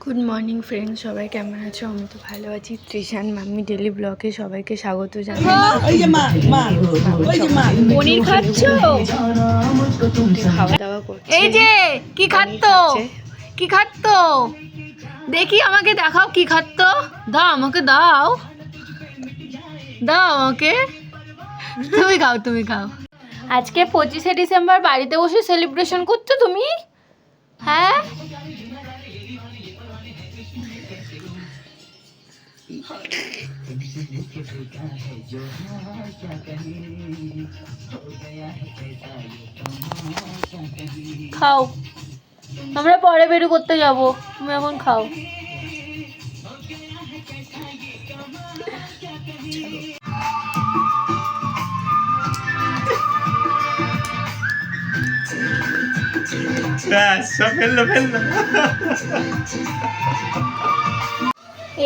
Good morning friends, সবাই কেমন আছো? আমি তো ভালো আছি। তৃষান মাম্মি ডেলি ব্লগে সবাইকে স্বাগত জানাই। পনির খাচ্ছো? খাওয়া দাওয়া করছে। এই যে কি খাচ্ছো? কি খাচ্ছো দেখি, আমাকে দেখাও কি খাচ্ছো। দাও আমাকে, দাও দাও আমাকে। তুমি খাও, তুমি খাও। আজকে 25শে ডিসেম্বর বাড়িতে বসে সেলিব্রেশন করছো তুমি? হ্যাঁ, খাও, আমরা পরে বেরো করতে যাব, তুমি এখন খাও।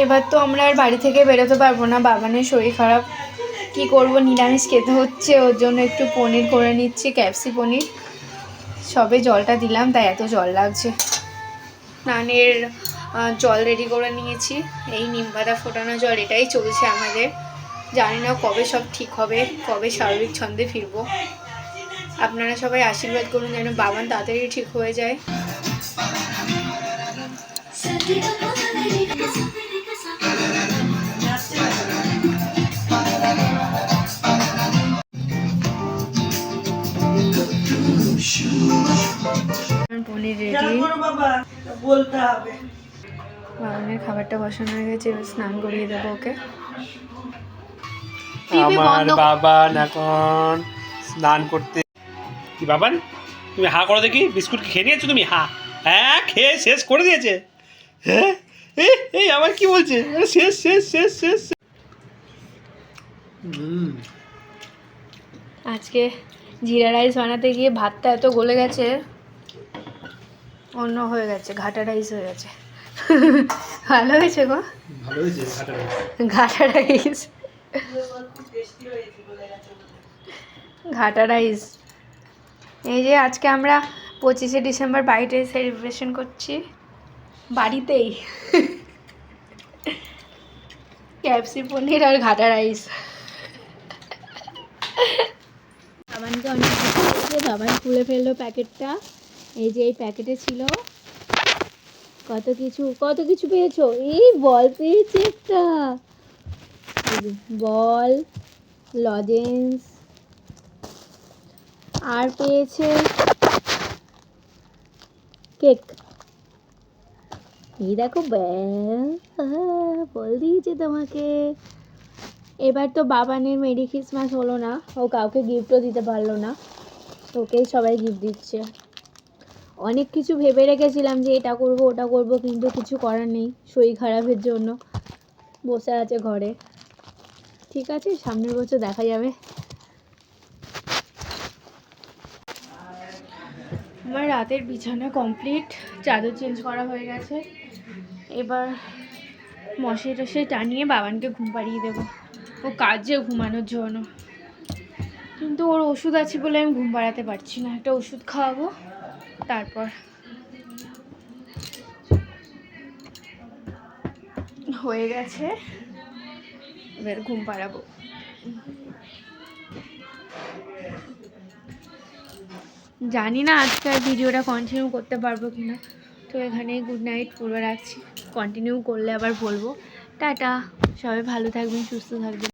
এবার তো আমরা আর বাড়ি থেকে বেরোতে পারবো না, বাবানের শরীর খারাপ। কি করব, নিরামিষ খেতে হচ্ছে, ওর জন্য একটু পনির করে নিচ্ছি, ক্যাপসি পনির। সবে জলটা দিলাম, তাই এত জল লাগছে। স্নানের জল রেডি করে নিয়েছি, এই নিমপাতা ফোটানো জল, এটাই চলছে আমাদের। জানি না কবে সব ঠিক হবে, কবে স্বাভাবিক ছন্দে ফিরবো। আপনারা সবাই আশীর্বাদ করুন যেন বাবান তাড়াতাড়ি ঠিক হয়ে যায়। পনির রেডি, বাবানের খাবারটা বসানো হয়ে গেছে, এবার স্নান করিয়ে দেবো ওকে। আমার বাবান এখন স্নান করতে। কি বাবান, তুমি হা করো দেখি, বিস্কুট খেয়ে নিয়েছো তুমি? হ্যাঁ খেয়ে শেষ করে দিয়েছে। হ্যাঁ এই আবার কি বলছে? শেষ শেষ শেষ শেষ। আজকে জিরা রাইস বানাতে গিয়ে ভাতটা এত গলে গেছে, অন্য হয়ে গেছে, ঘাটা রাইস হয়ে গেছে। ভালো হয়েছে গো, ভালো হয়েছে ঘাটা রাইস, ঘাটা রাইস। এই যে আজকে আমরা 25শে ডিসেম্বর বাড়িতে সেলিব্রেশন করছি, বাড়িতেই। ক্যাপসি পনির আর ঘাটা রাইস। বাবানকে অনেক কিছু দিয়েছে, বাবান খুলে ফেললো প্যাকেটটা। এই যে এই প্যাকেটে ছিল কত কিছু পেয়েছো। এই বল পেয়েছে একটা, বল, লজেন্স, আর পেয়েছে কেক। এই দেখো, বল দিয়েছে তোমাকে। এবার তো বাবানের মেরি ক্রিসমাস হলো না, ও কাউকে গিফটও দিতে পারলো না, ওকেই সবাই গিফট দিচ্ছে। অনেক কিছু ভেবে রেখেছিলাম যে এটা করব ওটা করব, কিন্তু কিছু করার নেই, শরীর খারাপের জন্য বসে আছে ঘরে। ঠিক আছে, সামনের বছর দেখা যাবে। আমার রাতের বিছানা কমপ্লিট, চাদর চেঞ্জ করা হয়ে গেছে। এবার মশাই টশাই টানিয়ে বাবানকে ঘুম পাড়িয়ে দেবো, ও কাজে ঘুমানোর জন্য। কিন্তু ওর ওষুধ আছে বলে আমি ঘুম পাড়াতে পারছি না, একটা ওষুধ খাওয়াবো, তারপর হয়ে গেছে, এবার ঘুম পাড়াবো। জানি না আজকে আর ভিডিওটা কন্টিনিউ করতে পারবো কিনা, তো এখানেই গুড নাইট বলে রাখছি। কন্টিনিউ করলে আবার বলবো। টাটা, সবাই ভালো থাকবেন, সুস্থ থাকবেন।